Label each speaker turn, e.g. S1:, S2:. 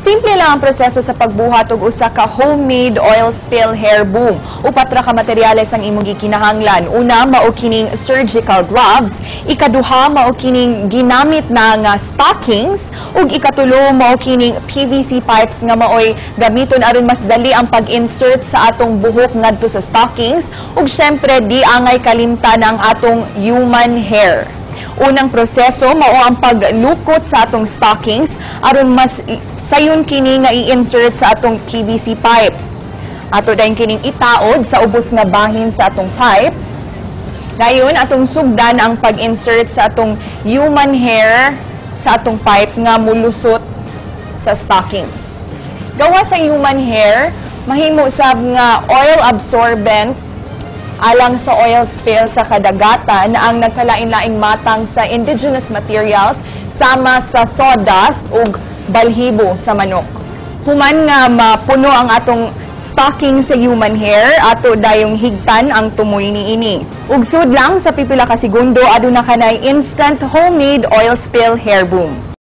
S1: Simple lang ang proseso sa pagbuhat og usa ka homemade oil spill hair boom. Upat ra ka materyales ang imong gikinahanglan. Una, mao kining surgical gloves, ikaduha mao kining ginamit na nga stockings, ug ikatulo mao kining PVC pipes nga maoy gamiton aron mas dali ang pag-insert sa atong buhok ngadto sa stockings, ug syempre di angay kalimtan ang atong human hair. Unang proseso mao ang paglukot sa atong stockings aron mas sayon kini nga i-insert sa atong PVC pipe. Ato dayon kining itaod sa ubos nga bahin sa atong pipe. Dayon atong sugdan ang pag-insert sa atong human hair sa atong pipe nga mulusot sa stockings. Gawa sa human hair, mahimo sab nga oil absorbent alang sa oil spill sa kadagatan na ang nagkalain-laing matang sa indigenous materials sama sa sawdust ug balhibo sa manok. Human nga mapuno ang atong stocking sa human hair, ato dayong higtan ang tumoy niini. Ug sud lang sa pipila ka segundo aduna kanay instant homemade oil spill hair boom.